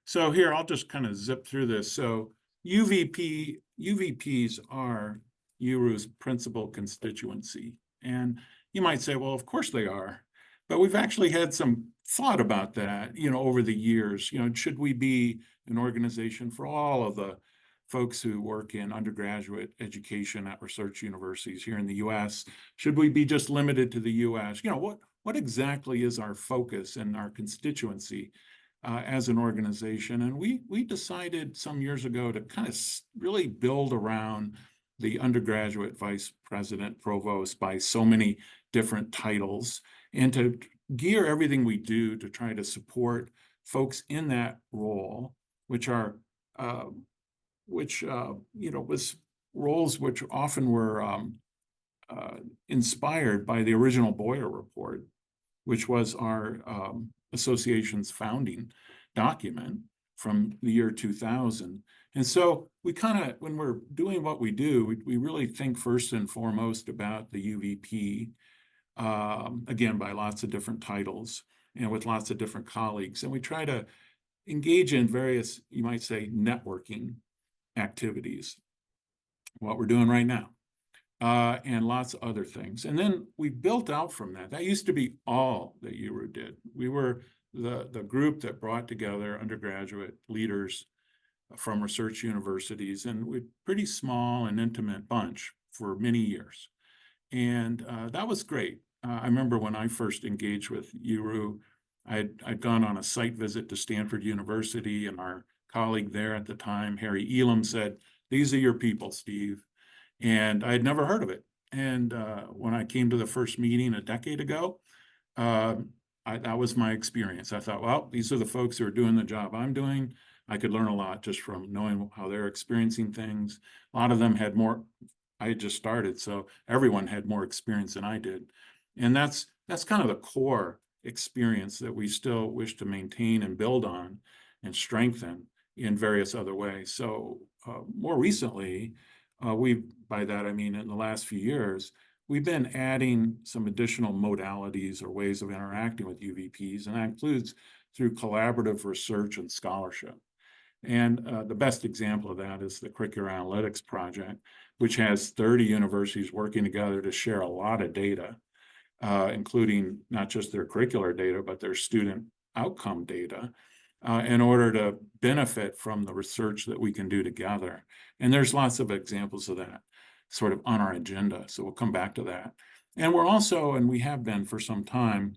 So here, I'll just kind of zip through this. So UVPs are UERU's principal constituency. And you might say, well, of course they are. But we've actually had some thought about that, over the years. Should we be an organization for all of the folks who work in undergraduate education at research universities here in the U.S.? Should we be just limited to the U.S.? What exactly is our focus and our constituency as an organization? And we decided some years ago to kind of really build around the undergraduate vice president provost by so many different titles, and to gear everything we do to try to support folks in that role, which are was roles which often were inspired by the original Boyer report, which was our association's founding document from the year 2000. And so we kind of, when we're doing what we do, we really think first and foremost about the UVP, again, by lots of different titles and with lots of different colleagues. And we try to engage in various, you might say, networking activities, what we're doing right now, and lots of other things. And then we built out from that. That used to be all that UERU did. We were the group that brought together undergraduate leaders from research universities, and we're a pretty small and intimate bunch for many years. And that was great. I remember when I first engaged with UERU, I'd gone on a site visit to Stanford University, and our colleague there at the time, Harry Elam, said, "These are your people, Steve." And I had never heard of it. And when I came to the first meeting a decade ago, that was my experience. I thought, well, these are the folks who are doing the job I'm doing. I could learn a lot just from knowing how they're experiencing things. A lot of them had more. I had just started, so everyone had more experience than I did. And that's kind of the core experience that we still wish to maintain and build on and strengthen in various other ways. So more recently, by that I mean in the last few years, we've been adding some additional modalities or ways of interacting with UVPs, and that includes through collaborative research and scholarship. And the best example of that is the Curricular Analytics Project, which has 30 universities working together to share a lot of data, including not just their curricular data, but their student outcome data, in order to benefit from the research that we can do together. And there's lots of examples of that sort of on our agenda, so we'll come back to that. And we're also, and we have been for some time,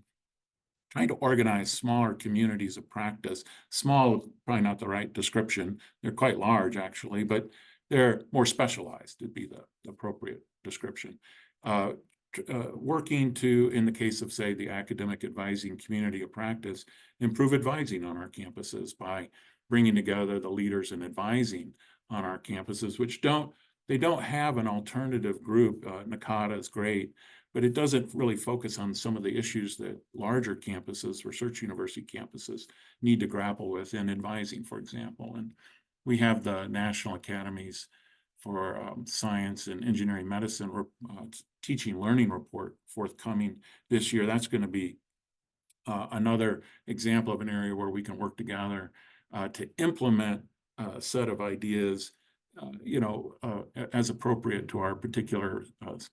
trying to organize smaller communities of practice. Small, probably not the right description. They're quite large, actually, but they're more specialized would be the appropriate description. Working to, in the case of, say, the academic advising community of practice, improve advising on our campuses by bringing together the leaders in advising on our campuses, which don't have an alternative group. NACADA is great, but it doesn't really focus on some of the issues that larger campuses, research university campuses, need to grapple with in advising, for example. And we have the National Academies for Science and Engineering Medicine teaching learning report forthcoming this year. That's going to be another example of an area where we can work together to implement a set of ideas as appropriate to our particular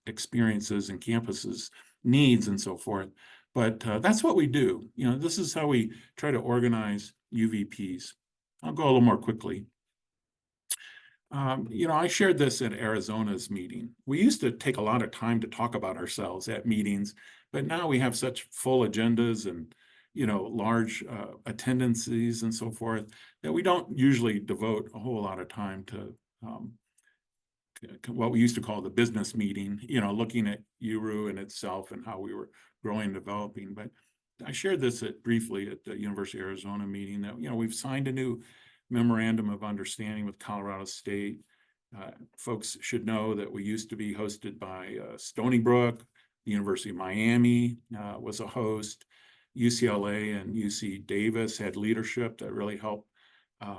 experiences and campuses needs and so forth. But that's what we do. This is how we try to organize UVPs. I'll go a little more quickly. I shared this at Arizona's meeting. We used to take a lot of time to talk about ourselves at meetings, but now we have such full agendas and large attendances and so forth that we don't usually devote a whole lot of time to what we used to call the business meeting, looking at UERU and itself and how we were growing and developing. But I shared this briefly at the University of Arizona meeting that, we've signed a new memorandum of understanding with Colorado State. Folks should know that we used to be hosted by Stony Brook. The University of Miami was a host. UCLA and UC Davis had leadership that really helped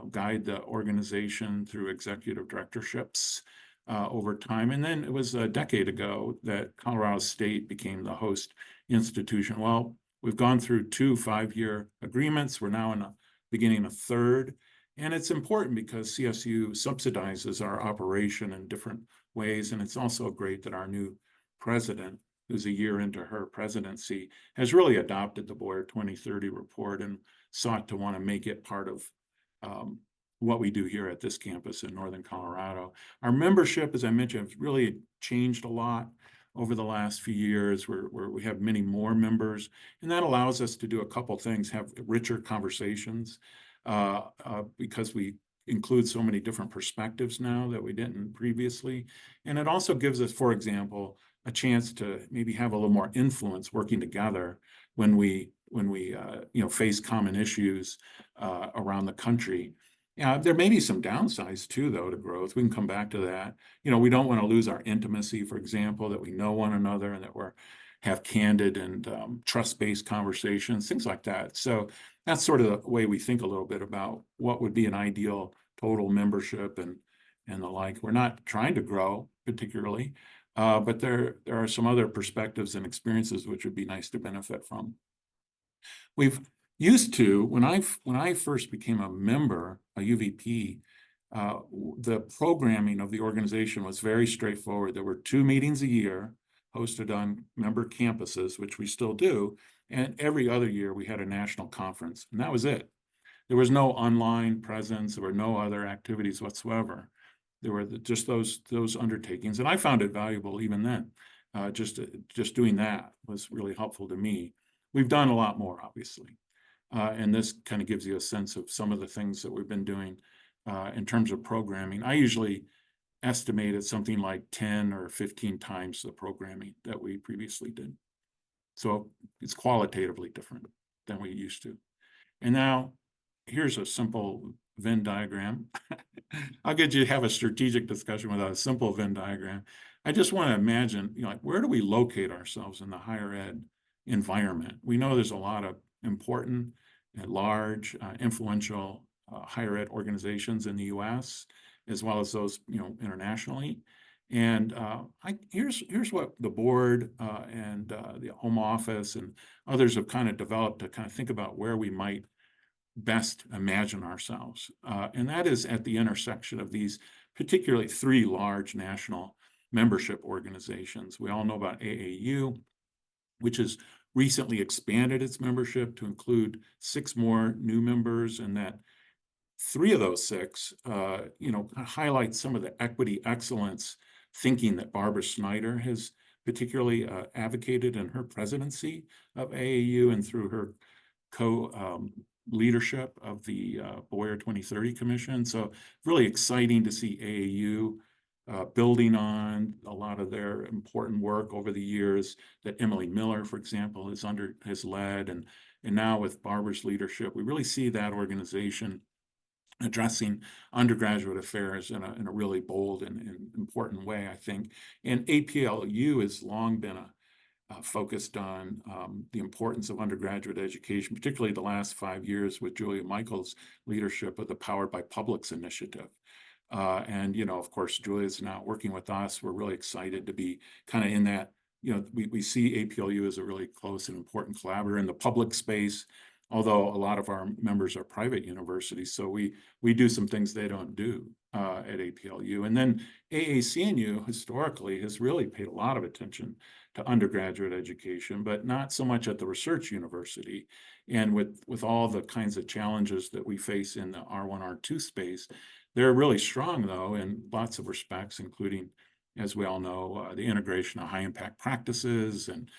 guide the organization through executive directorships over time. And then it was a decade ago that Colorado State became the host institution. Well, we've gone through 2 5-year agreements. We're now in a beginning a third. And it's important because CSU subsidizes our operation in different ways. And it's also great that our new president, who's a year into her presidency, has really adopted the Boyer 2030 report and sought to want to make it part of what we do here at this campus in Northern Colorado. Our membership, as I mentioned, has really changed a lot over the last few years, where we have many more members, and that allows us to do a couple things, have richer conversations, because we include so many different perspectives now that we didn't previously. And it also gives us, for example, a chance to maybe have a little more influence working together when we face common issues around the country. There may be some downsides too, though, to growth. We can come back to that. We don't want to lose our intimacy, for example, that we know one another and that have candid and trust-based conversations, things like that. So that's sort of the way we think a little bit about what would be an ideal total membership and the like. We're not trying to grow particularly, but there are some other perspectives and experiences which would be nice to benefit from. We've used to, when I first became a member, a UVP, the programming of the organization was very straightforward. There were 2 meetings a year hosted on member campuses, which we still do, and every other year we had a national conference, and that was it. There was no online presence. There were no other activities whatsoever. There were just those undertakings, and I found it valuable even then. Just doing that was really helpful to me. We've done a lot more, obviously. And this kind of gives you a sense of some of the things that we've been doing in terms of programming. I usually estimate it's something like 10 or 15 times the programming that we previously did. So it's qualitatively different than we used to. And now here's a simple Venn diagram. How could you have a strategic discussion without a simple Venn diagram? I just want to imagine, like, where do we locate ourselves in the higher ed environment? We know there's a lot of important, large, influential higher ed organizations in the U.S., as well as those, internationally. And here's what the board and the home office and others have kind of developed to kind of think about where we might best imagine ourselves. And that is at the intersection of these particularly 3 large national membership organizations. We all know about AAU, which has recently expanded its membership to include 6 more new members, and that 3 of those 6, highlight some of the equity excellence thinking that Barbara Snyder has particularly advocated in her presidency of AAU and through her leadership of the Boyer 2030 Commission. So really exciting to see AAU building on a lot of their important work over the years that Emily Miller, for example, has led, and now with Barbara's leadership, we really see that organization addressing undergraduate affairs in a really bold and important way, I think. And APLU has long been focused on the importance of undergraduate education, particularly the last 5 years with Julia Michaels' leadership of the Powered by Publics initiative. And, of course, Julia's now working with us. We're really excited to be kind of in that, we see APLU as a really close and important collaborator in the public space, although a lot of our members are private universities. So we do some things they don't do at APLU. And then AACNU historically has really paid a lot of attention to undergraduate education, but not so much at the research university. And with all the kinds of challenges that we face in the R1, R2 space, they're really strong, though, in lots of respects, including, as we all know, the integration of high impact practices and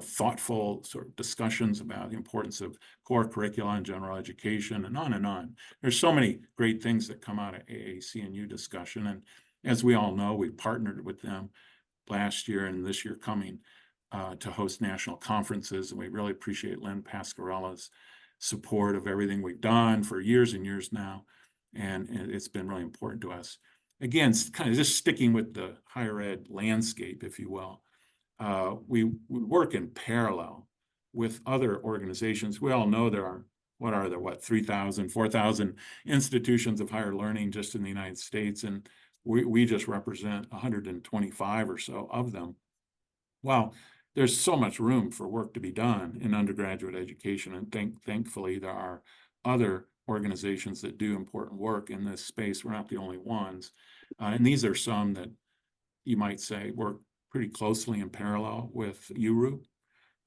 thoughtful sort of discussions about the importance of core curricula and general education, and on and on. There's so many great things that come out of AACNU discussion. And as we all know, we partnered with them last year and this year coming to host national conferences. And we really appreciate Lynn Pascarella's support of everything we've done for years and years now. And it's been really important to us. Again, kind of just sticking with the higher ed landscape, if you will. We work in parallel with other organizations. We all know there are, 3,000, 4,000 institutions of higher learning just in the United States. And we just represent 125 or so of them. Well, there's so much room for work to be done in undergraduate education. And thankfully, there are other organizations that do important work in this space. We're not the only ones. And these are some that you might say work pretty closely in parallel with URU,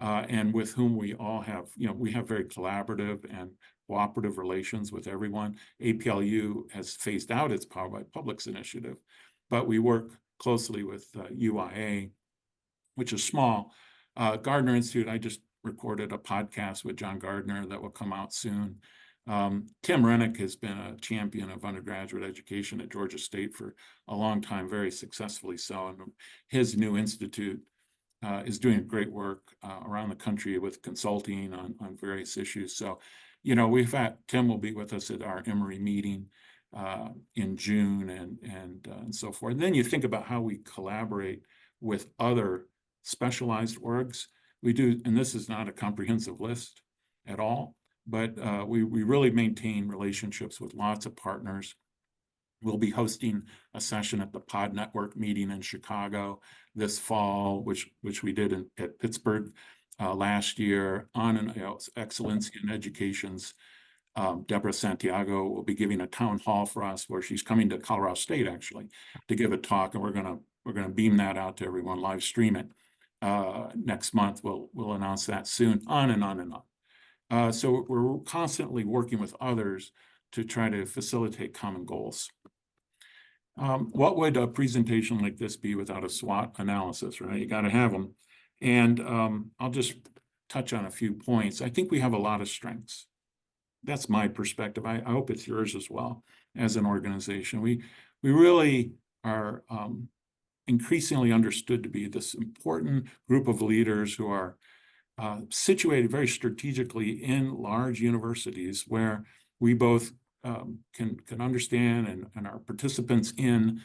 and with whom we all have, we have very collaborative and cooperative relations with everyone. APLU has phased out its Power by Publics initiative, but we work closely with UIA, which is small. Gardner Institute, I just recorded a podcast with John Gardner that will come out soon. Tim Rennick has been a champion of undergraduate education at Georgia State for a long time, very successfully so. And his new institute is doing great work around the country with consulting on various issues. So, Tim will be with us at our Emory meeting in June and so forth. And then you think about how we collaborate with other specialized orgs. We do, and this is not a comprehensive list at all, but we really maintain relationships with lots of partners. We'll be hosting a session at the Pod Network meeting in Chicago this fall, which we did at Pittsburgh last year on excellence in education's. Deborah Santiago will be giving a town hall for us, where she's coming to Colorado State actually to give a talk, and we're gonna beam that out to everyone, live stream it next month. We'll announce that soon. On and on and on. So we're constantly working with others to try to facilitate common goals. What would a presentation like this be without a SWOT analysis, right? You got to have them. And I'll just touch on a few points. I think we have a lot of strengths. That's my perspective. I hope it's yours as well as an organization. We really are increasingly understood to be this important group of leaders who are situated very strategically in large universities, where we both can understand and are participants in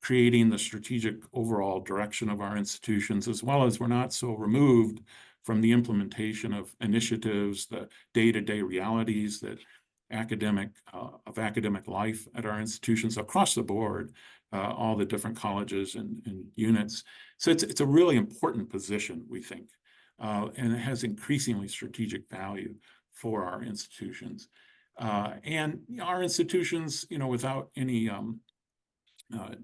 creating the strategic overall direction of our institutions, as well as we're not so removed from the implementation of initiatives, the day-to-day realities that academic life at our institutions across the board, all the different colleges and units. So it's a really important position, we think, and it has increasingly strategic value for our institutions. And our institutions, without any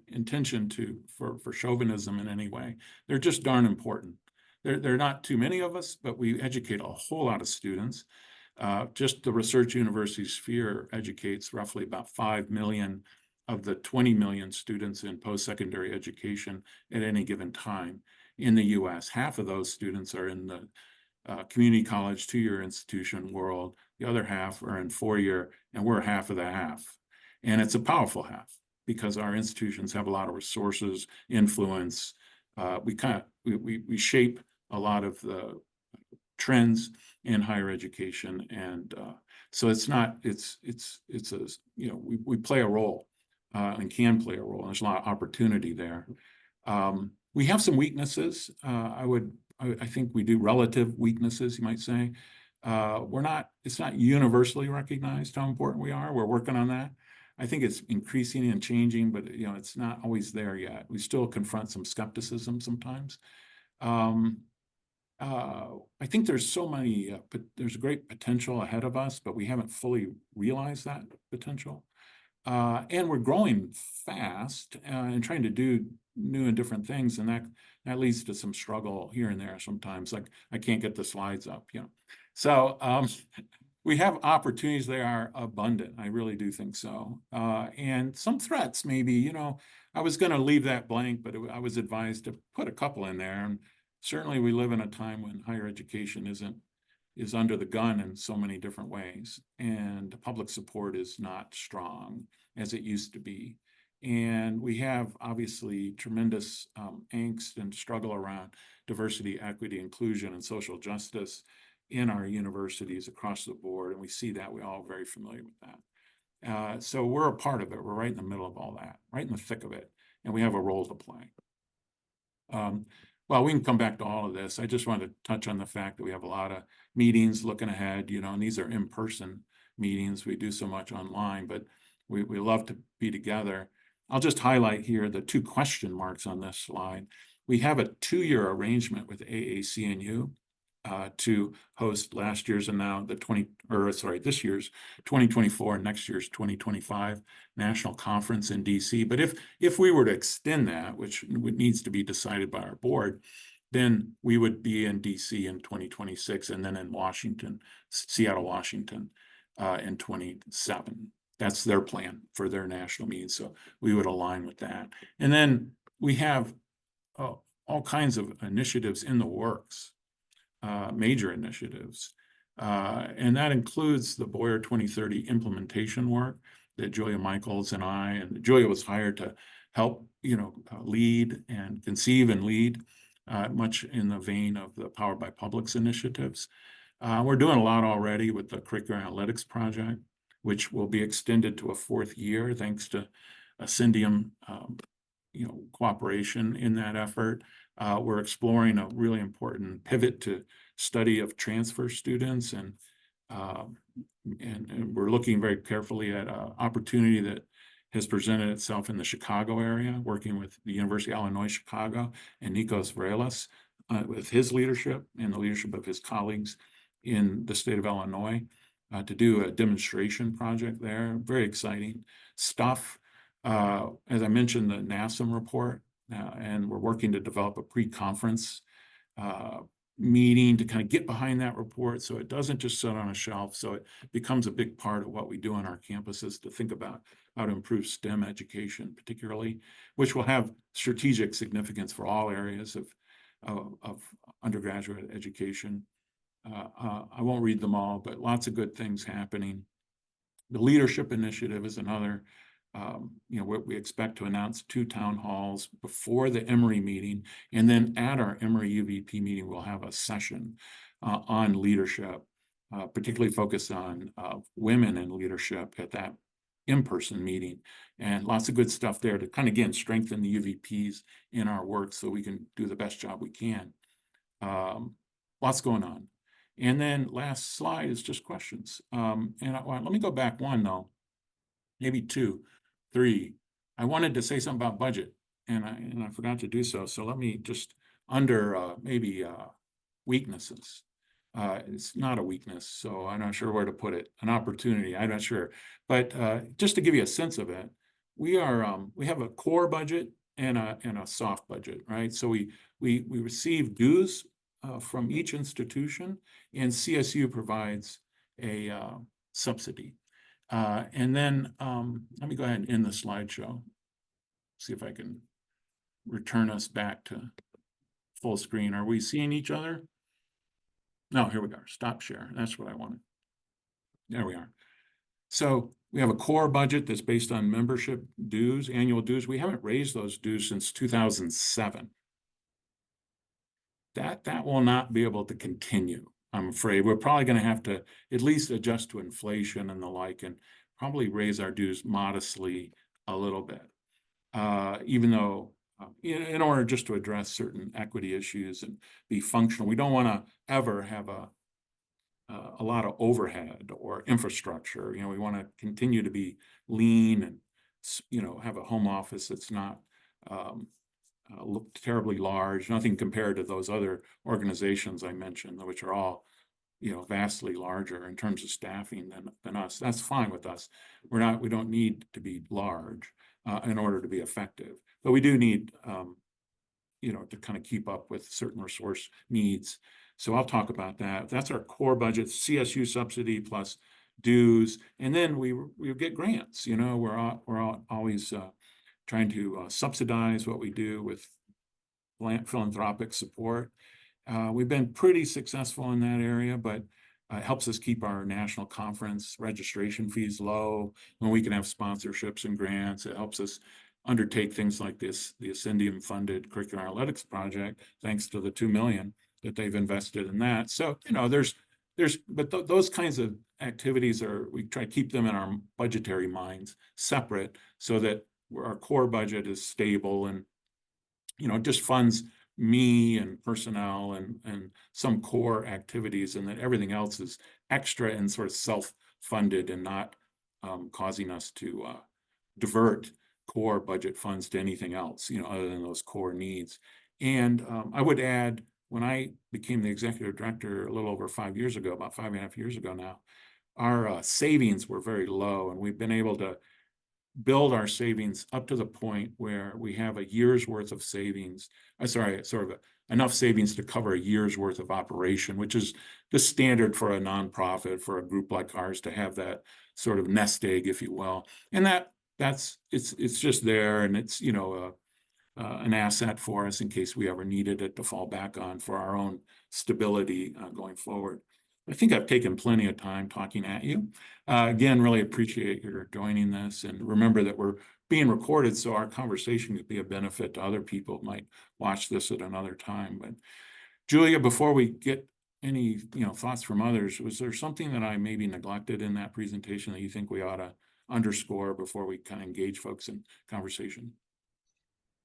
intention for chauvinism in any way, they're just darn important. There are not too many of us, but we educate a whole lot of students. Just the research university sphere educates roughly about 5 million of the 20 million students in post-secondary education at any given time in the US. Half of those students are in the community college 2-year institution world. The other half are in 4-year, and we're half of the half. And it's a powerful half because our institutions have a lot of resources, influence. We shape a lot of the trends in higher education, and so we play a role and can play a role. And there's a lot of opportunity there. We have some weaknesses. I think we do relative weaknesses, you might say. It's not universally recognized how important we are. We're working on that. I think it's increasing and changing, but it's not always there yet. We still confront some skepticism sometimes. I think there's there's great potential ahead of us, but we haven't fully realized that potential. And we're growing fast and trying to do new and different things, and that leads to some struggle here and there sometimes. Like, I can't get the slides up, So we have opportunities. They are abundant. I really do think so. And some threats, maybe. I was going to leave that blank, but I was advised to put a couple in there. And certainly we live in a time when higher education is under the gun in so many different ways, and public support is not strong as it used to be. And we have obviously tremendous angst and struggle around diversity, equity, inclusion, and social justice in our universities across the board. And we see that. We're all very familiar with that. So we're a part of it. We're right in the middle of all that, right in the thick of it. And we have a role to play. Well, we can come back to all of this. I just wanted to touch on the fact that we have a lot of meetings looking ahead, and these are in-person meetings. We do so much online, but we love to be together. I'll just highlight here the 2 question marks on this slide. We have a 2-year arrangement with AAC&U. to host last year's and now this year's 2024 and next year's 2025 national conference in DC. But if we were to extend that, which needs to be decided by our board, then we would be in DC in 2026 and then in Seattle, Washington in 27. That's their plan for their national meeting. So we would align with that. And then we have all kinds of initiatives in the works, major initiatives. And that includes the Boyer 2030 implementation work that Julia Michaels and Julia was hired to help, lead and conceive and lead, much in the vein of the Powered by Publics initiatives. We're doing a lot already with the Curricular Analytics Project, which will be extended to a 4th year thanks to Ascendium, cooperation in that effort. We're exploring a really important pivot to study of transfer students, and we're looking very carefully at an opportunity that has presented itself in the Chicago area, working with the University of Illinois Chicago and Nikos Varelas with his leadership and the leadership of his colleagues in the state of Illinois to do a demonstration project there. Very exciting stuff. As I mentioned, the NASM report, and we're working to develop a pre-conference meeting to kind of get behind that report so it doesn't just sit on a shelf, so it becomes a big part of what we do on our campuses to think about how to improve STEM education particularly, which will have strategic significance for all areas of undergraduate education. I won't read them all, but lots of good things happening. The leadership initiative is another. We expect to announce 2 town halls before the Emory meeting, and then at our Emory UVP meeting, we'll have a session on leadership, particularly focused on women in leadership at that in-person meeting, and lots of good stuff there to kind of, again, strengthen the UVPs in our work so we can do the best job we can. Lots going on. And then last slide is just questions. Let me go back one, though, maybe 2, 3. I wanted to say something about budget, and I forgot to do so. So let me just under weaknesses. It's not a weakness, so I'm not sure where to put it. An opportunity, I'm not sure. But just to give you a sense of it, we have a core budget and a soft budget, right? So we receive dues from each institution, and CSU provides a subsidy. And then let me go ahead and end the slideshow. See if I can return us back to full screen. Are we seeing each other? No, here we go. Stop share. That's what I wanted. There we are. So we have a core budget that's based on membership dues, annual dues. We haven't raised those dues since 2007. That will not be able to continue, I'm afraid. We're probably going to have to at least adjust to inflation and the like, and probably raise our dues modestly a little bit, even though in order just to address certain equity issues and be functional. We don't want to ever have a lot of overhead or infrastructure. We want to continue to be lean and have a home office that's not look terribly large, nothing compared to those other organizations I mentioned, which are all vastly larger in terms of staffing than us. That's fine with us. We don't need to be large in order to be effective, but we do need to kind of keep up with certain resource needs. So I'll talk about that. That's our core budget, CSU subsidy plus dues, and then we get grants. We're always trying to subsidize what we do with philanthropic support. We've been pretty successful in that area, but it helps us keep our national conference registration fees low when we can have sponsorships and grants. It helps us undertake things like this, the Ascendium funded Curricular Analytics Project, thanks to the $2 million that they've invested in that. So, but those kinds of activities we try to keep them in our budgetary minds separate so that our core budget is stable and, just funds me and personnel and some core activities, and that everything else is extra and sort of self-funded and not causing us to divert core budget funds to anything else, other than those core needs. And I would add when I became the executive director a little over 5 years ago, about 5.5 years ago now, our savings were very low, and we've been able to build our savings up to the point where we have a year's worth of savings. Enough savings to cover a year's worth of operation, which is the standard for a nonprofit, for a group like ours, to have that sort of nest egg, if you will. And it's just there, and it's, you know, an asset for us in case we ever needed it to fall back on for our own stability going forward. I think I've taken plenty of time talking at you. Again, really appreciate your joining this, and remember that we're being recorded, so our conversation could be a benefit to other people who might watch this at another time. But Julia, before we get any thoughts from others, was there something that I maybe neglected in that presentation that you think we ought to underscore before we kind of engage folks in conversation?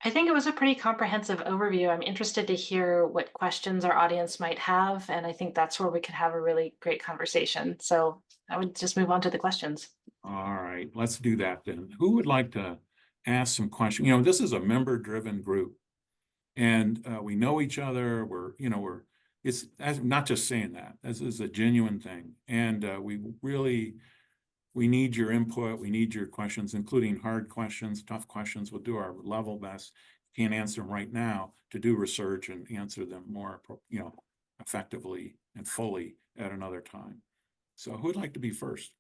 I think it was a pretty comprehensive overview. I'm interested to hear what questions our audience might have, and I think that's where we could have a really great conversation. So I would just move on to the questions. All right, let's do that then. Who would like to ask some questions? You know, this is a member-driven group, and we know each other. It's I'm not just saying that. This is a genuine thing, and we need your input. We need your questions, including hard questions, tough questions. We'll do our level best. Can't answer them right now, to do research and answer them more, effectively and fully at another time. So who would like to be first?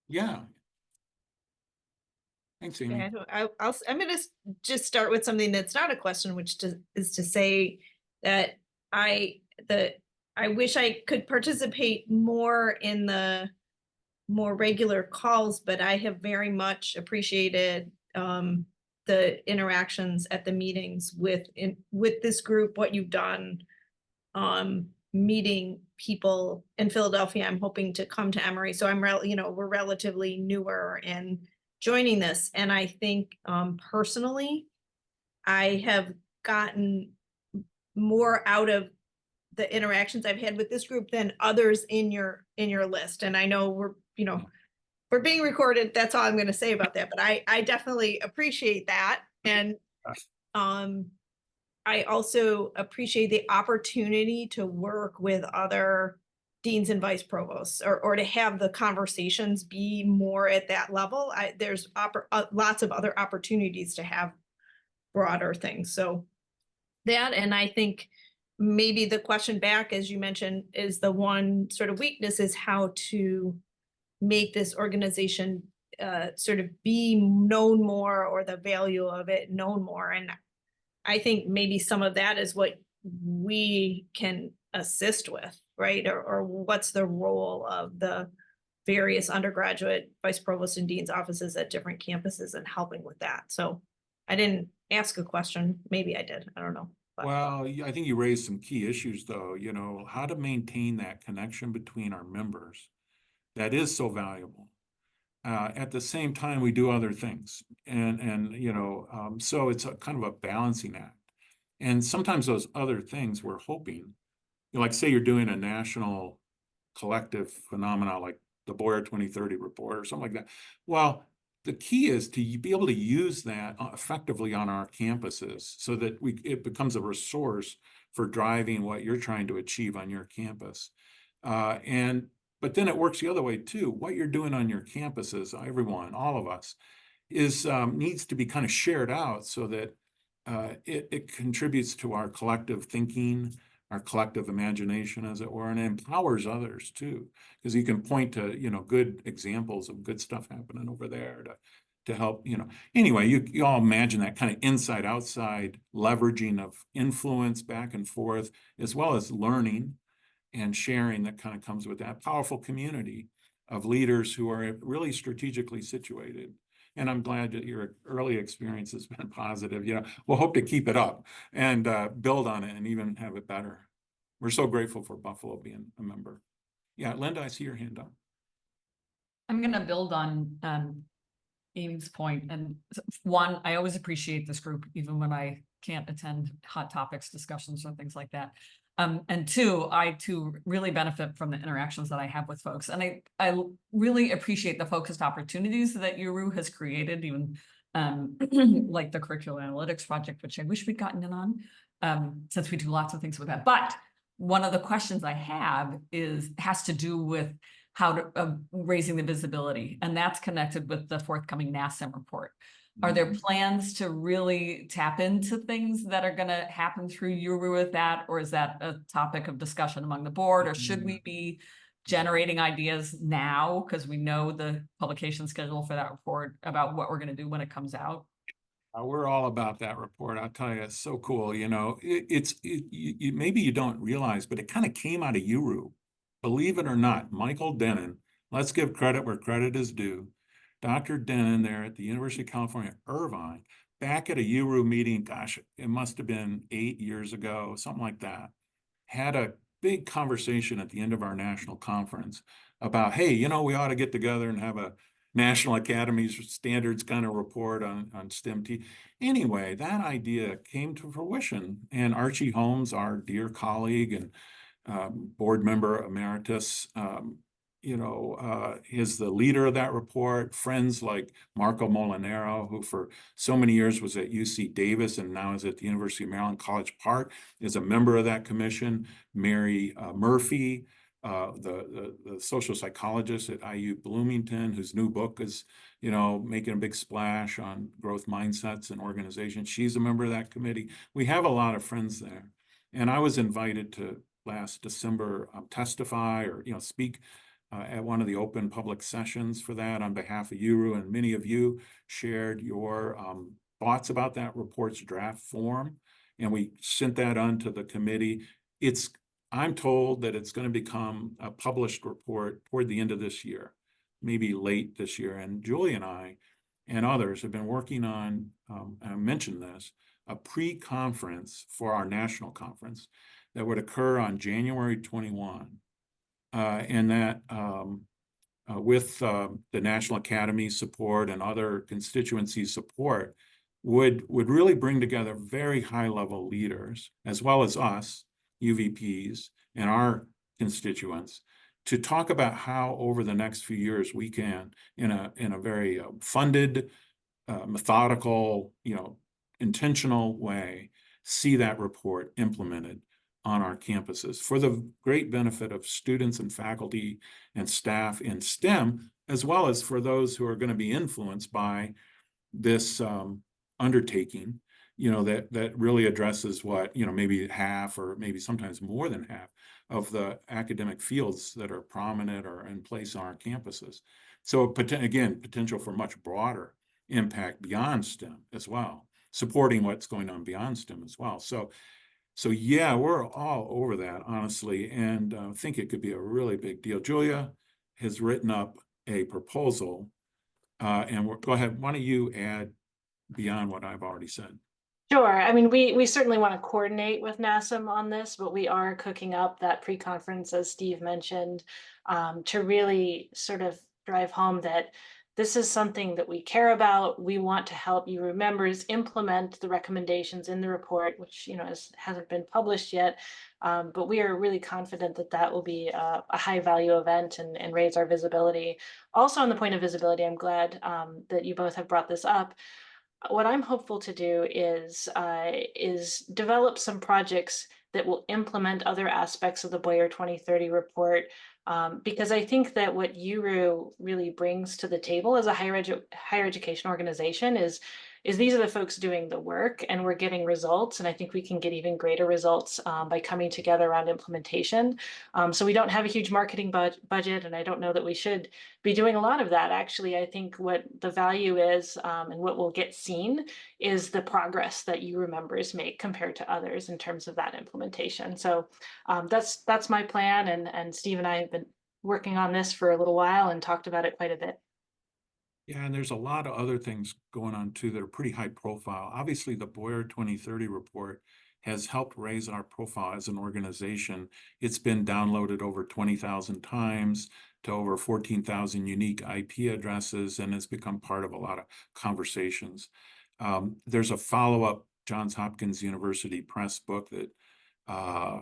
Yeah. Thanks, Amy. Yeah, I'm going to just start with something that's not a question, which is to say that I wish I could participate more in the more regular calls, but I have very much appreciated the interactions at the meetings with this group, what you've done, meeting people in Philadelphia. I'm hoping to come to Emory, so we're relatively newer in joining this, and I think personally, I have gotten more out of the interactions I've had with this group than others in your list. And I know we're being recorded. That's all I'm going to say about that. But I definitely appreciate that. And I also appreciate the opportunity to work with other deans and vice provosts, or to have the conversations be more at that level. There's lots of other opportunities to have broader things. So that, and I think maybe the question back, as you mentioned, is the one sort of weakness is how to make this organization sort of be known more, or the value of it known more. And I think maybe some of that is what we can assist with, right? Or what's the role of the various undergraduate vice provost and dean's offices at different campuses and helping with that. So I didn't ask a question. Maybe I did. I don't know. Well, I think you raised some key issues, though, how to maintain that connection between our members that is so valuable. At the same time, we do other things. So it's a kind of a balancing act. And sometimes those other things we're hoping, like say you're doing a national collective phenomena like the Boyer 2030 report or something like that. Well, the key is to be able to use that effectively on our campuses so that it becomes a resource for driving what you're trying to achieve on your campus. But then it works the other way too. What you're doing on your campuses, everyone, all of us, needs to be kind of shared out so that it contributes to our collective thinking, our collective imagination, as it were, and it empowers others too, because you can point to good examples of good stuff happening over there to help. Anyway, you all imagine that kind of inside outside leveraging of influence back and forth, as well as learning and sharing that kind of comes with that powerful community of leaders who are really strategically situated. And I'm glad that your early experience has been positive. We'll hope to keep it up and build on it and even have it better. We're so grateful for Buffalo being a member. Yeah, Linda, I see your hand up. I'm going to build on Amy's point. And one, I always appreciate this group, even when I can't attend hot topics discussions or things like that. And two, I too really benefit from the interactions that I have with folks. And I really appreciate the focused opportunities that UERU has created, even like the curricular analytics project, which I wish we'd gotten in on, since we do lots of things with that. But one of the questions I have has to do with how to raising the visibility, and that's connected with the forthcoming NASM report. Are there plans to really tap into things that are going to happen through UERU with that, or is that a topic of discussion among the board, or should we be generating ideas now because we know the publication schedule for that report about what we're going to do when it comes out? We're all about that report. I'll tell you, it's so cool. You know, maybe you don't realize, but it kind of came out of UERU. Believe it or not, Michael Denon, let's give credit where credit is due. Dr. Denon there at the University of California, Irvine, back at a UERU meeting, gosh, it must have been 8 years ago, something like that, had a big conversation at the end of our national conference about, hey, you know, we ought to get together and have a National Academy's standards kind of report on STEM. Anyway, that idea came to fruition, and Archie Holmes, our dear colleague and board member emeritus, is the leader of that report. Friends like Marco Molinaro, who for so many years was at UC Davis and now is at the University of Maryland College Park, is a member of that commission. Mary Murphy, the social psychologist at IU Bloomington, whose new book is, making a big splash on growth mindsets and organizations. She's a member of that committee. We have a lot of friends there. And I was invited to last December testify or, speak at one of the open public sessions for that on behalf of UERU, and many of you shared your thoughts about that report's draft form, and we sent that on to the committee. I'm told that it's going to become a published report toward the end of this year, maybe late this year, and Julie and I and others have been working on, I mentioned this, a pre-conference for our national conference that would occur on January 21. And that with the National Academy support and other constituency support would really bring together very high-level leaders, as well as us, UVPs, and our constituents, to talk about how over the next few years we can, in a very funded, methodical, intentional way, see that report implemented on our campuses for the great benefit of students and faculty and staff in STEM, as well as for those who are going to be influenced by this undertaking, that really addresses what, maybe half or maybe sometimes more than half of the academic fields that are prominent or in place on our campuses. So again, potential for much broader impact beyond STEM as well, supporting what's going on beyond STEM as well. So yeah, we're all over that, honestly, and think it could be a really big deal. Julia has written up a proposal, and go ahead. Why don't you add beyond what I've already said? Sure. I mean, we certainly want to coordinate with NASM on this, but we are cooking up that pre-conference, as Steve mentioned, to really sort of drive home that this is something that we care about. We want to help UERU members implement the recommendations in the report, which hasn't been published yet, but we are really confident that that will be a high value event and raise our visibility. Also, on the point of visibility, I'm glad that you both have brought this up. What I'm hopeful to do is develop some projects that will implement other aspects of the Boyer 2030 report, because I think that what UERU really brings to the table as a higher education organization is these are the folks doing the work, and we're getting results. And I think we can get even greater results by coming together around implementation. So we don't have a huge marketing budget, and I don't know that we should be doing a lot of that. Actually, I think what the value is and what will get seen is the progress that UERU members make compared to others in terms of that implementation. So that's my plan, and Steve and I have been working on this for a little while and talked about it quite a bit. Yeah, and there's a lot of other things going on too that are pretty high profile. Obviously, the Boyer 2030 report has helped raise our profile as an organization. It's been downloaded over 20,000 times to over 14,000 unique IP addresses, and it's become part of a lot of conversations. There's a follow-up Johns Hopkins University Press book that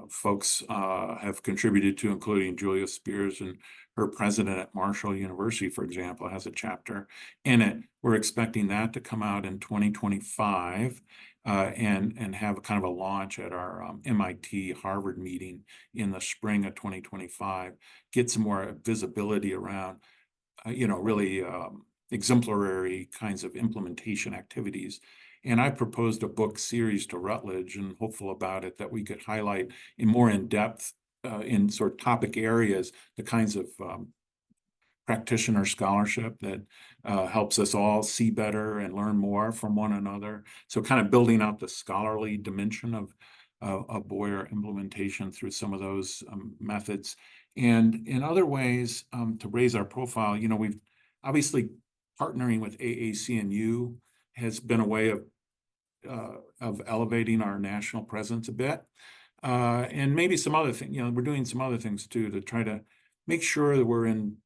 folks have contributed to, including Julia Spears, and her president at Marshall University, for example, has a chapter in it. We're expecting that to come out in 2025 and have kind of a launch at our MIT Harvard meeting in the spring of 2025, get some more visibility around, really exemplary kinds of implementation activities. And I proposed a book series to Rutledge, and hopeful about it, that we could highlight in more in depth in sort of topic areas, the kinds of practitioner scholarship that helps us all see better and learn more from one another. So kind of building out the scholarly dimension of Boyer implementation through some of those methods. And in other ways, to raise our profile, we've obviously partnering with AAC&U has been a way of elevating our national presence a bit. And maybe some other things, we're doing some other things too, to try to make sure that we're in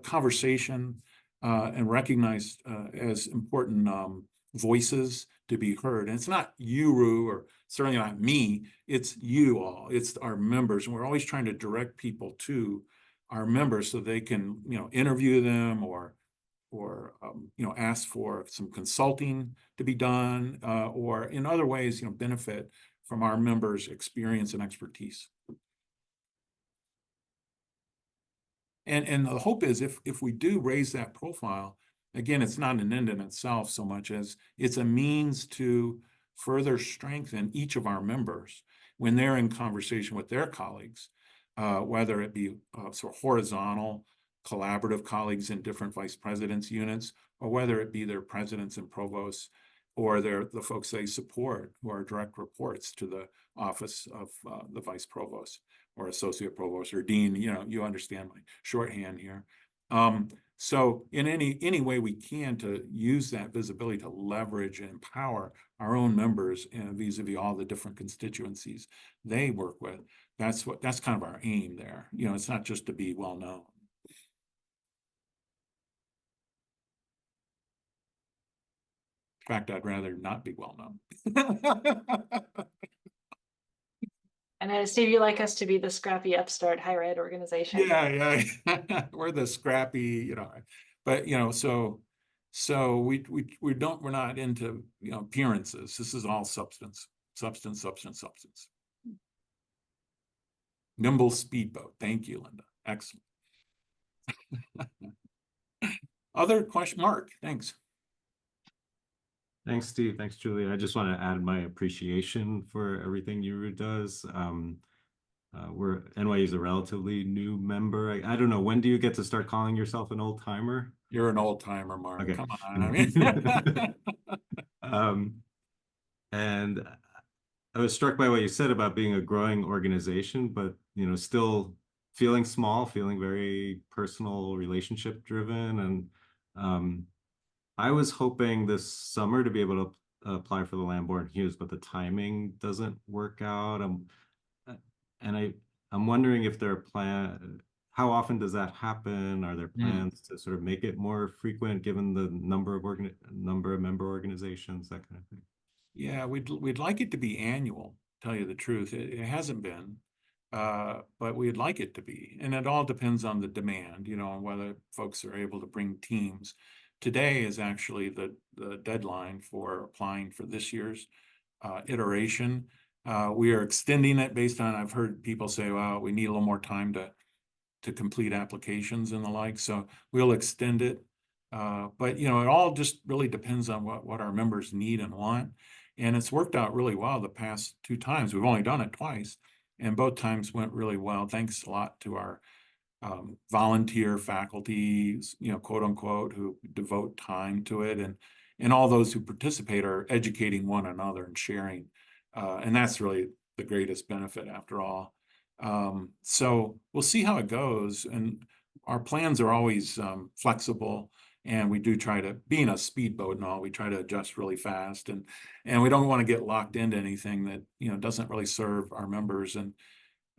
conversation and recognized as important voices to be heard. And it's not UERU, or certainly not me, it's you all, it's our members. And we're always trying to direct people to our members so they can, interview them or ask for some consulting to be done, or in other ways, benefit from our members' experience and expertise. And the hope is, if we do raise that profile, again, it's not an end in itself so much as it's a means to further strengthen each of our members when they're in conversation with their colleagues, whether it be sort of horizontal, collaborative colleagues in different vice presidents' units, or whether it be their presidents and provosts, or the folks they support who are direct reports to the office of the vice provost or associate provost or dean. You understand my shorthand here. So in any way we can to use that visibility to leverage and empower our own members vis-a-vis all the different constituencies they work with, that's kind of our aim there. It's not just to be well known. In fact, I'd rather not be well known. And Steve, you like us to be the scrappy upstart higher ed organization. Yeah. We're the scrappy, but so we're not into appearances. This is all substance. Nimble speedboat. Thank you, Linda. Excellent. Other question? Mark, thanks. Thanks, Steve. Thanks, Julie. I just want to add my appreciation for everything UERU does. NYU's a relatively new member. I don't know, when do you get to start calling yourself an old timer? You're an old timer, Mark. Okay. Come on. And I was struck by what you said about being a growing organization, but still feeling small, feeling very personal, relationship driven. And I was hoping this summer to be able to apply for the Lamborn Hughes, but the timing doesn't work out. I'm wondering if there are how often does that happen? Are there plans to sort of make it more frequent given the number of member organizations, that kind of thing? Yeah, we'd like it to be annual, tell you the truth. It hasn't been, but we'd like it to be. And it all depends on the demand, on whether folks are able to bring teams. Today is actually the deadline for applying for this year's iteration. We are extending it based on, I've heard people say, well, we need a little more time to complete applications and the like. So we'll extend it. But it all just really depends on what our members need and want. And it's worked out really well the past 2 times. We've only done it twice, and both times went really well. Thanks a lot to our volunteer faculty, quote unquote, who devote time to it, and all those who participate are educating one another and sharing. And that's really the greatest benefit after all. So we'll see how it goes. And our plans are always flexible. And we do try to, being a speedboat and all, we try to adjust really fast. And we don't want to get locked into anything that, doesn't really serve our members. And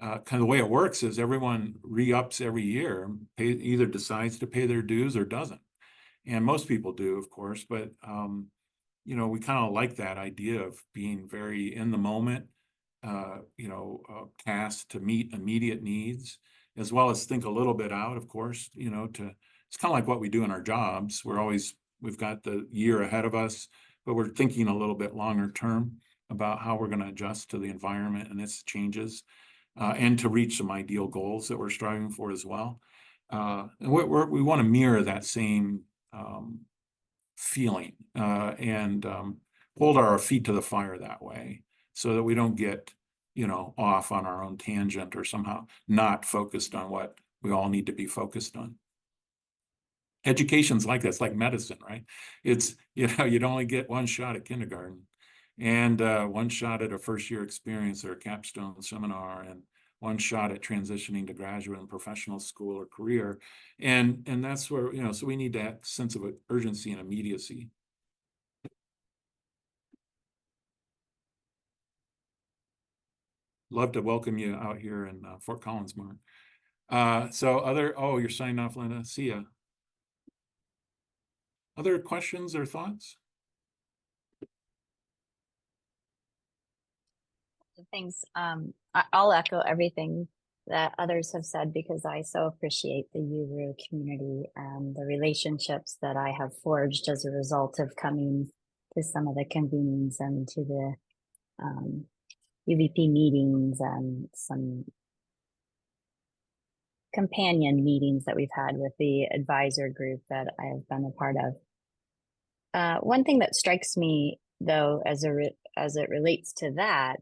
kind of the way it works is everyone re-ups every year, either decides to pay their dues or doesn't. And most people do, of course, but we kind of like that idea of being very in the moment tasked to meet immediate needs, as well as think a little bit out, of course, it's kind of like what we do in our jobs. We've got the year ahead of us, but we're thinking a little bit longer term about how we're going to adjust to the environment and its changes, and to reach some ideal goals that we're striving for as well. And we want to mirror that same feeling, and hold our feet to the fire that way, so that we don't get, off on our own tangent or somehow not focused on what we all need to be focused on. Education's like that. It's like medicine, right? It's, you'd only get one shot at kindergarten, and one shot at a first year experience or a capstone seminar, and one shot at transitioning to graduate and professional school or career. And that's where, so we need that sense of urgency and immediacy. Love to welcome you out here in Fort Collins, Mark. You're signing off, Linda. See ya. Other questions or thoughts? Thanks. I'll echo everything that others have said, because I so appreciate the UERU community and the relationships that I have forged as a result of coming to some of the convenings and to the UVP meetings and some companion meetings that we've had with the advisor group that I have been a part of. One thing that strikes me, though, as it relates to that,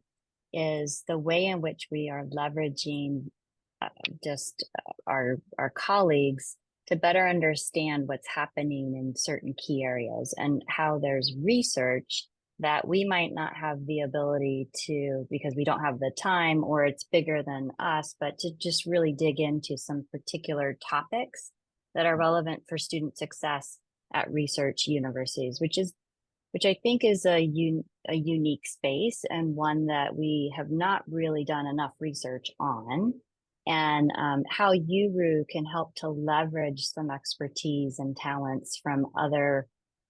is the way in which we are leveraging our colleagues to better understand what's happening in certain key areas, and how there's research that we might not have the ability to, because we don't have the time or it's bigger than us, but to just really dig into some particular topics that are relevant for student success at research universities, which I think is a unique space, and one that we have not really done enough research on, and how UERU can help to leverage some expertise and talents from other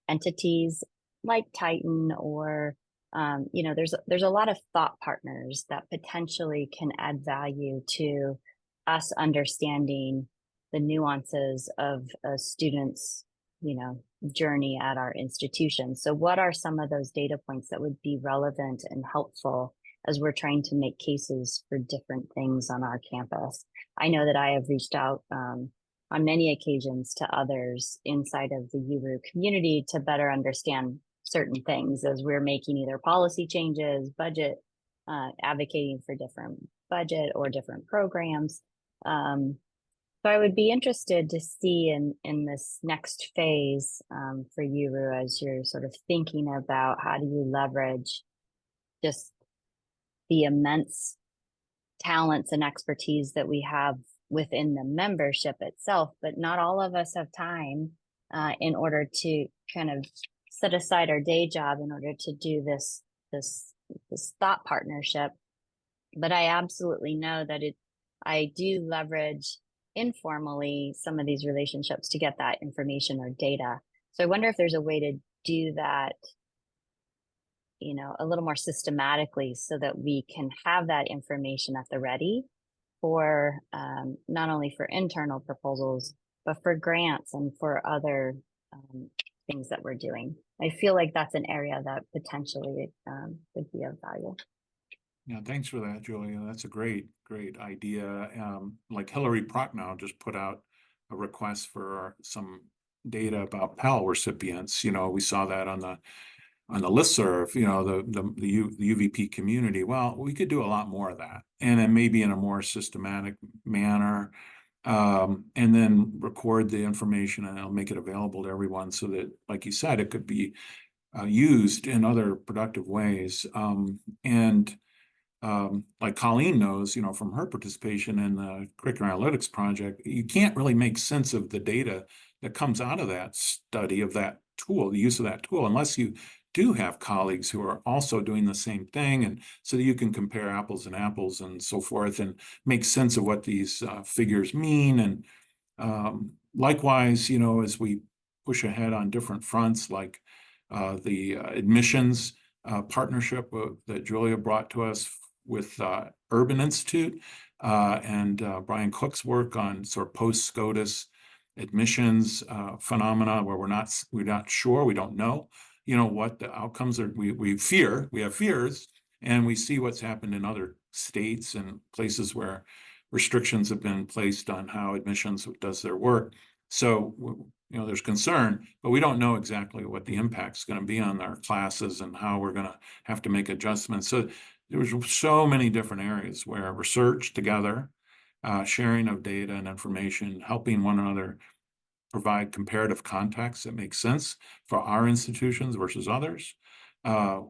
entities like Titan, or there's a lot of thought partners that potentially can add value to us understanding the nuances of a student's journey at our institution. So what are some of those data points that would be relevant and helpful as we're trying to make cases for different things on our campus? I know that I have reached out on many occasions to others inside of the UERU community to better understand certain things as we're making either policy changes, budget, advocating for different budget or different programs. So I would be interested to see in this next phase for UERU, as you're sort of thinking about how do you leverage just the immense talents and expertise that we have within the membership itself, but not all of us have time in order to kind of set aside our day job in order to do this thought partnership. But I absolutely know that I do leverage informally some of these relationships to get that information or data. So I wonder if there's a way to do that, a little more systematically, so that we can have that information at the ready for not only for internal proposals, but for grants and for other things that we're doing. I feel like that's an area that potentially would be of value. Yeah, thanks for that, Julia. That's a great idea. Like Hillary Prochnow just put out a request for some data about Pell recipients. We saw that on the listserv, the UVP community. Well, we could do a lot more of that, and then maybe in a more systematic manner, and then record the information, and I'll make it available to everyone, so that, like you said, it could be used in other productive ways. Like Colleen knows, from her participation in the curriculum analytics project, you can't really make sense of the data that comes out of that study of that tool, the use of that tool, unless you do have colleagues who are also doing the same thing, and so that you can compare apples and apples and so forth, and make sense of what these figures mean. And likewise, as we push ahead on different fronts, like the admissions partnership that Julia brought to us with Urban Institute and Brian Cook's work on sort of post-SCOTUS admissions phenomena, where we're not sure, we don't know, what the outcomes are. We have fears, and we see what's happened in other states and places where restrictions have been placed on how admissions does their work. So, there's concern, but we don't know exactly what the impact's going to be on our classes and how we're going to have to make adjustments. So there's so many different areas where research together, sharing of data and information, helping one another provide comparative context that makes sense for our institutions versus others,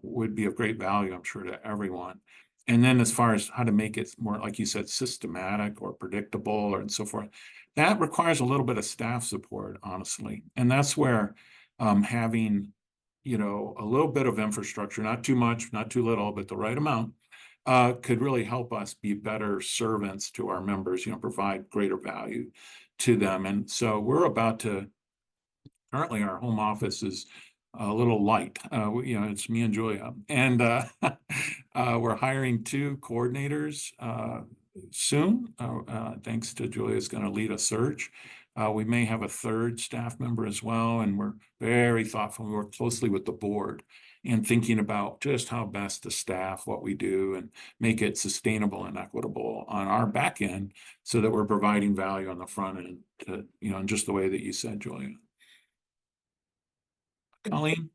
would be of great value, I'm sure, to everyone. And then as far as how to make it more, like you said, systematic or predictable or and so forth, that requires a little bit of staff support, honestly. And that's where having, a little bit of infrastructure, not too much, not too little, but the right amount, could really help us be better servants to our members, provide greater value to them. And so we're about to, currently our home office is a little light. It's me and Julia, and we're hiring 2 coordinators soon. Thanks to Julia's going to lead a search. We may have a 3rd staff member as well, and we're very thoughtful. We work closely with the board in thinking about just how best to staff what we do and make it sustainable and equitable on our back end, so that we're providing value on the front end to, in just the way that you said, Julia. Colleen?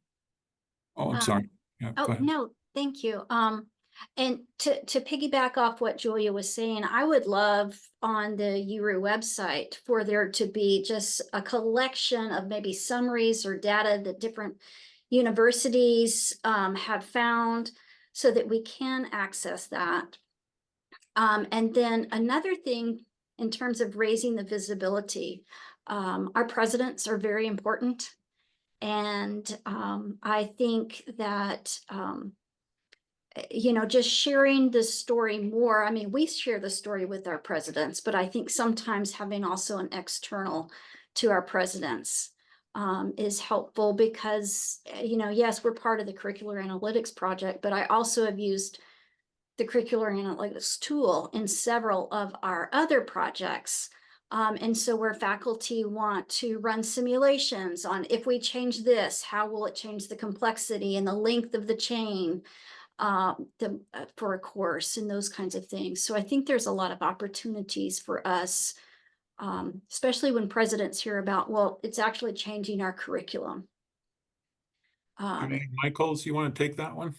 Oh, I'm sorry. Yeah, go Oh, ahead. no, thank you. And to piggyback off what Julia was saying, I would love on the URU website for there to be just a collection of maybe summaries or data that different universities have found, so that we can access that. And then another thing in terms of raising the visibility, our presidents are very important. And I think that, just sharing the story more. I mean, we share the story with our presidents, but I think sometimes having also an external to our presidents is helpful, because, yes, we're part of the curricular analytics project, but I also have used the curricular analytics tool in several of our other projects. And so where faculty want to run simulations on, if we change this, how will it change the complexity and the length of the chain for a course, and those kinds of things. So I think there's a lot of opportunities for us, especially when presidents hear about, well, it's actually changing our curriculum. Michaels, you want to take that one?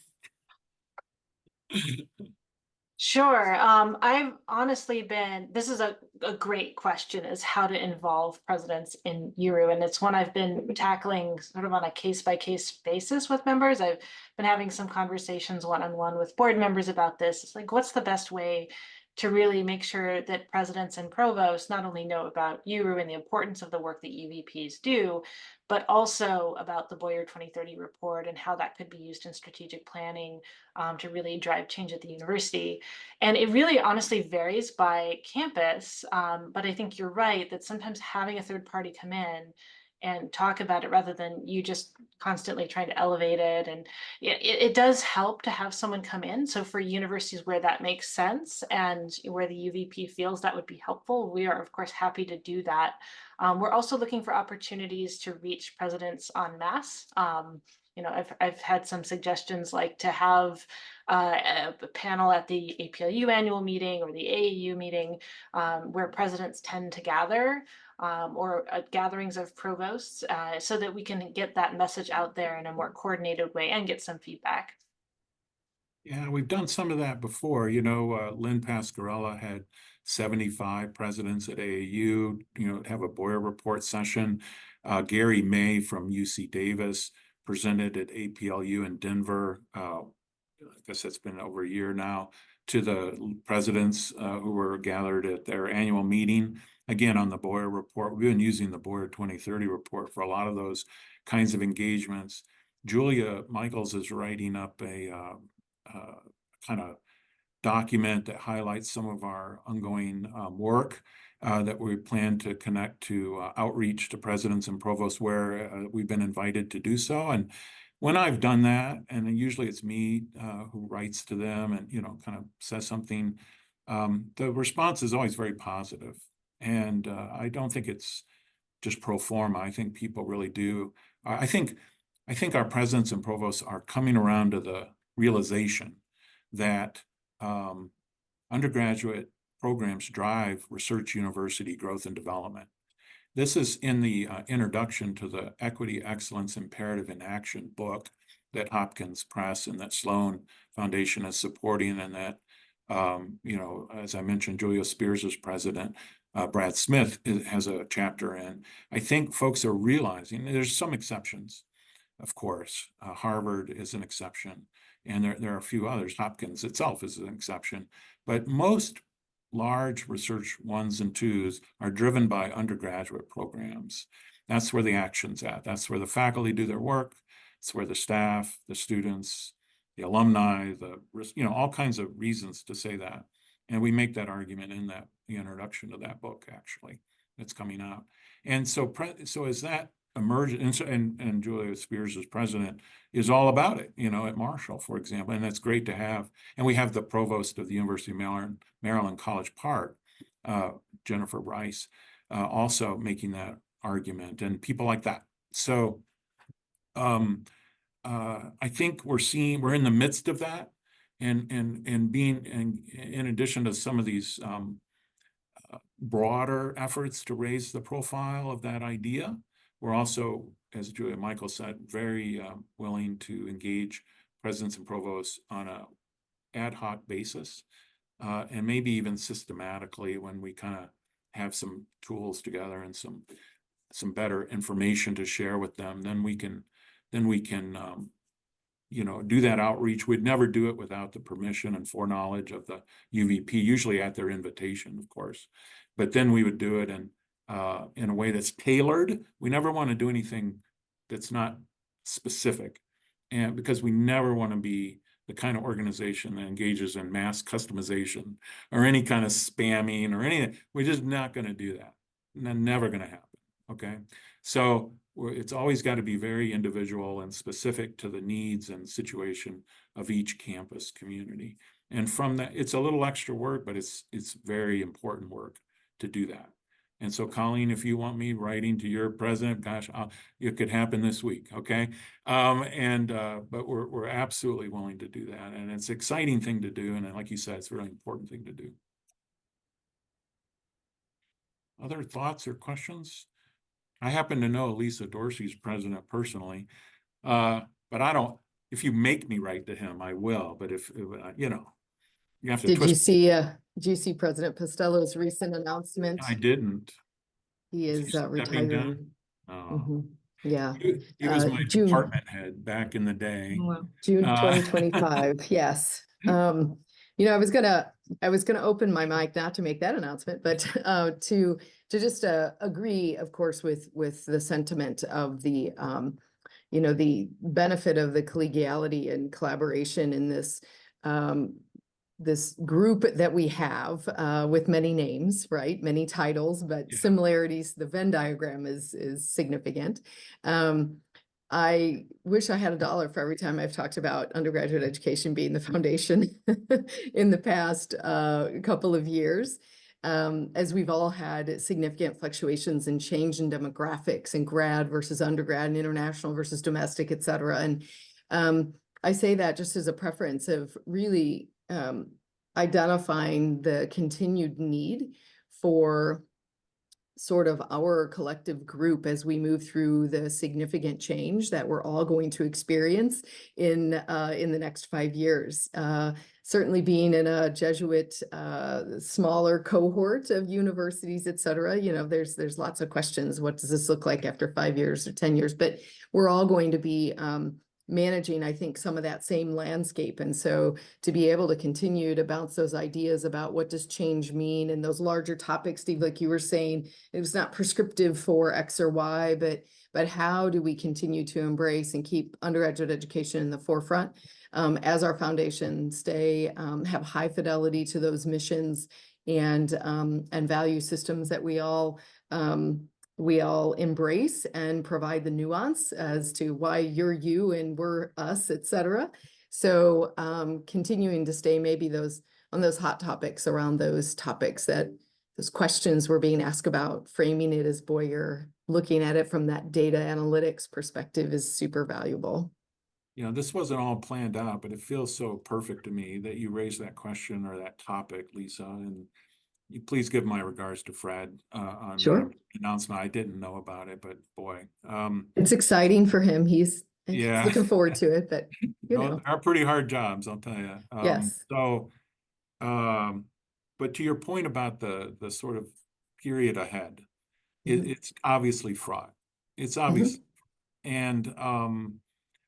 Sure. I've honestly this is a great question, is how to involve presidents in URU. And it's one I've been tackling sort of on a case-by-case basis with members. I've been having some conversations one-on-one with board members about this. It's like, what's the best way to really make sure that presidents and provosts not only know about URU and the importance of the work that UVPs do, but also about the Boyer 2030 report and how that could be used in strategic planning to really drive change at the university. And it really honestly varies by campus, but I think you're right that sometimes having a third party come in and talk about it rather than you just constantly trying to elevate it. And it does help to have someone come in. So for universities where that makes sense and where the UVP feels that would be helpful, we are of course happy to do that. We're also looking for opportunities to reach presidents en masse. I've had some suggestions, like to have a panel at the APLU annual meeting or the AAU meeting where presidents tend to gather, or gatherings of provosts, so that we can get that message out there in a more coordinated way and get some feedback. Yeah, we've done some of that before. Lynn Pascarella had 75 presidents at AAU, have a Boyer report session. Gary May from UC Davis presented at APLU in Denver. I guess it's been over a year now, to the presidents who were gathered at their annual meeting, again, on the Boyer report. We've been using the Boyer 2030 report for a lot of those kinds of engagements. Julia Michaels is writing up a kind of document that highlights some of our ongoing work that we plan to connect to outreach to presidents and provosts where we've been invited to do so. And when I've done that, and then usually it's me who writes to them and, you know, kind of says something, the response is always very positive. And I don't think it's just pro forma. I think people really do. I think our presidents and provosts are coming around to the realization that undergraduate programs drive research university growth and development. This is in the introduction to the Equity, Excellence, Imperative in Action book that Hopkins Press and that Sloan Foundation is supporting, and that, you know, as I mentioned, Julia Spears is president. Brad Smith has a chapter in. I think folks are realizing there's some exceptions, of course. Harvard is an exception, and there are a few others. Hopkins itself is an exception, but most large research 1s and 2s are driven by undergraduate programs. That's where the action's at. That's where the faculty do their work. It's where the staff, the students, the alumni, you know, all kinds of reasons to say that. And we make that argument in the introduction to that book, actually, that's coming out. And so as that emerges, and Julia Spears as president is all about it, you know, at Marshall, for example, and that's great to have. And we have the provost of the University of Maryland College Park, Jennifer Rice, also making that argument, and people like that. So I think we're in the midst of that, and being, and in addition to some of these broader efforts to raise the profile of that idea, we're also, as Julia Michael said, very willing to engage presidents and provosts on a ad hoc basis, and maybe even systematically when we kind of have some tools together and some better information to share with them. Then we can you know, do that outreach. We'd never do it without the permission and foreknowledge of the UVP, usually at their invitation, of course. But then we would do it in a way that's tailored. We never want to do anything that's not specific, and because we never want to be the kind of organization that engages in mass customization or any kind of spamming or anything. We're just not going to do that. Never going to happen. Okay, so it's always got to be very individual and specific to the needs and situation of each campus community. And from that, it's a little extra work, but it's very important work to do that. And so, Colleen, if you want me writing to your president, gosh, it could happen this week, okay? But we're absolutely willing to do that, and it's an exciting thing to do, and like you said, it's a really important thing to do. Other thoughts or questions? I happen to know Lisa Dorsey's president personally, but I don't. If you make me write to him, I will. But if you know, you have to. Did you see President Costello's recent announcement? I didn't. He is stepping down? retiring. Oh. Yeah. He was my June. department head back in the day. June 2025. Yes. You know, I was gonna open my mic not to make that announcement, but to just agree, of course, with the sentiment of the you know, the benefit of the collegiality and collaboration in this this group that we have with many names, right? Many titles, but Yeah. similarities. The Venn diagram is significant. I wish I had $1 for every time I've talked about undergraduate education being the foundation in the past couple of years, as we've all had significant fluctuations and change in demographics and grad versus undergrad and international versus domestic, et cetera. And I say that just as a preference of really identifying the continued need for sort of our collective group as we move through the significant change that we're all going to experience in the next 5 years. Certainly being in a Jesuit smaller cohort of universities, et cetera, you know, there's lots of questions. What does this look like after 5 years or 10 years? But we're all going to be managing, I think, some of that same landscape. And so to be able to continue to bounce those ideas about what does change mean and those larger topics, Steve, like you were saying, it was not prescriptive for X or Y, but how do we continue to embrace and keep undergraduate education in the forefront as our foundation have high fidelity to those missions and value systems that we all we all embrace and provide the nuance as to why you're you and we're us, et cetera. So continuing to stay maybe on those hot topics around those topics that those questions we're being asked about, framing it as Boyer, looking at it from that data analytics perspective is super valuable. You know, this wasn't all planned out, but it feels so perfect to me that you raised that question or that topic, Lisa. And you please give my regards to Fred on Sure. the announcement. I didn't know about it, but boy, It's exciting for him. He's yeah, looking forward to it, but you know. they're pretty hard jobs, I'll tell you. Yes. So, but to your point about the sort of period ahead, it's obviously fraught. It's obvious, and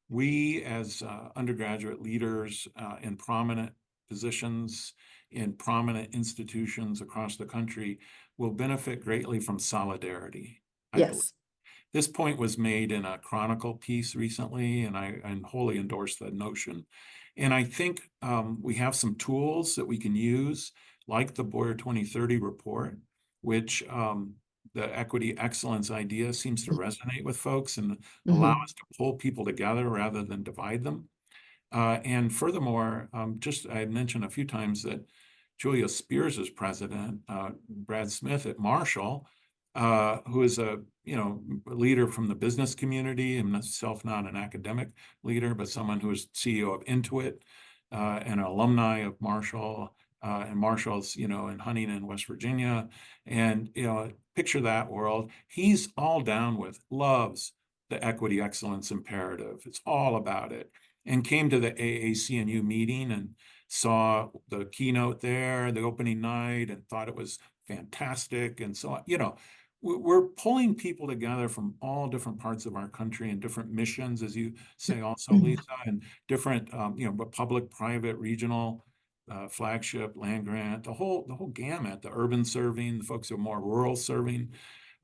we as undergraduate leaders in prominent positions in prominent institutions across the country will benefit greatly from solidarity. I believe. Yes. This point was made in a Chronicle piece recently, and I wholly endorse that notion. And I think we have some tools that we can use, like the Boyer 2030 report, which the equity excellence idea seems to resonate with folks and allow us to pull people together rather than divide them. And furthermore, I mentioned a few times that Julia Spears is president, Brad Smith at Marshall, who is a leader from the business community, and myself not an academic leader, but someone who is CEO of Intuit, and an alumni of Marshall, and Marshall's in Huntington, West Virginia, and picture that world. He's all down with, loves the equity excellence imperative. It's all about it, and came to the AAC&U meeting and saw the keynote there, the opening night, and thought it was fantastic. And so, we're pulling people together from all different parts of our country and different missions, as you say also, Lisa, and different, but public, private, regional, flagship, land grant, the whole gamut, the urban serving, the folks who are more rural serving.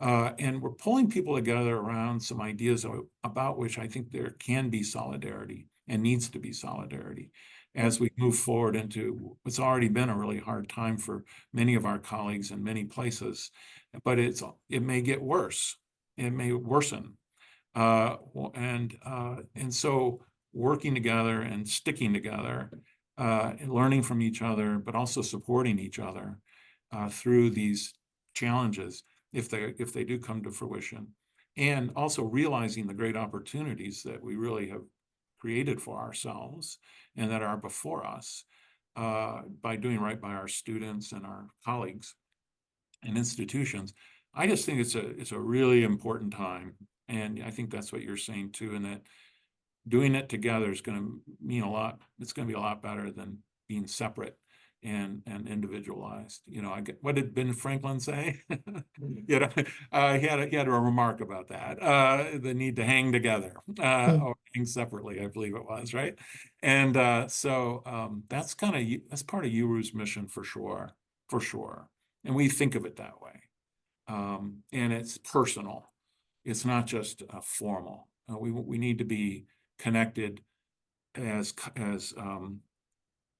And we're pulling people together around some ideas about which I think there can be solidarity and needs to be solidarity as we move forward into what's already been a really hard time for many of our colleagues in many places, but it may get worse. It may worsen. And so working together and sticking together, and learning from each other, but also supporting each other through these challenges if they do come to fruition, and also realizing the great opportunities that we really have created for ourselves and that are before us by doing right by our students and our colleagues and institutions. I just think it's a really important time, and I think that's what you're saying too, and that doing it together is going to mean a lot. It's going to be a lot better than being separate and individualized. What did Ben Franklin say? He had a remark about that, the need to hang together or hang separately, I believe it was, right? And so that's part of UERU's mission for sure. And we think of it that way. And it's personal. It's not just formal. We need to be connected as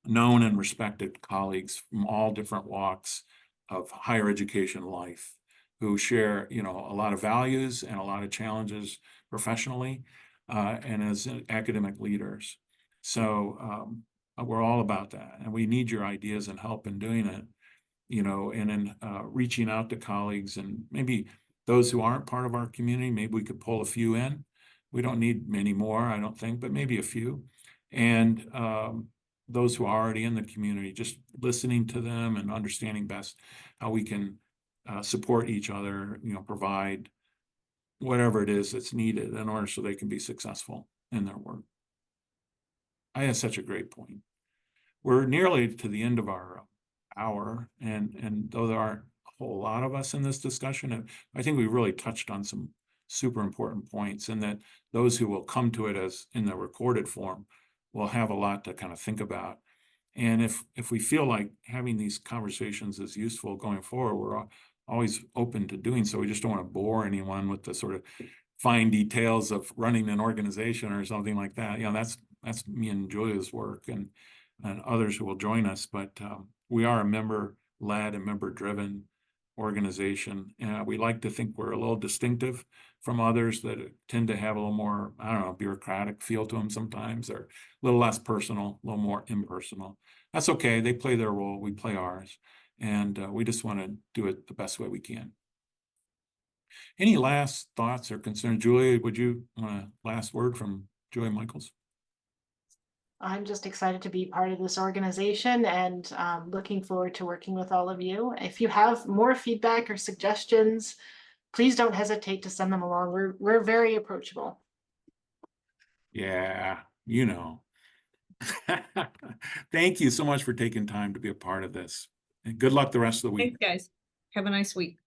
known and respected colleagues from all different walks of higher education life, who share a lot of values and a lot of challenges professionally and as academic leaders. So we're all about that, and we need your ideas and help in doing it, and in reaching out to colleagues, and maybe those who aren't part of our community, maybe we could pull a few in. We don't need many more, I don't think, but maybe a few. And those who are already in the community, just listening to them and understanding best how we can support each other, provide whatever it is that's needed in order so they can be successful in their work. I think that's such a great point. We're nearly to the end of our hour, and though there aren't a whole lot of us in this discussion, I think we really touched on some super important points, and that those who will come to it as in the recorded form will have a lot to kind of think about. And if we feel like having these conversations is useful going forward, we're always open to doing so. We just don't want to bore anyone with the sort of fine details of running an organization or something like that. That's me and Julia's work, and others who will join us. But we are a member-led and member-driven organization. We like to think we're a little distinctive from others that tend to have a little more, I don't know, bureaucratic feel to them sometimes, or a little less personal, a little more impersonal. That's okay. They play their role. We play ours. And we just want to do it the best way we can. Any last thoughts or concerns? Julia, would you want a last word from Julia Michaels? I'm just excited to be part of this organization and looking forward to working with all of you. If you have more feedback or suggestions, please don't hesitate to send them along. We're very approachable. Yeah, you know. Thank you so much for taking time to be a part of this. And good luck the rest of the week. Thanks, guys. Have a nice week.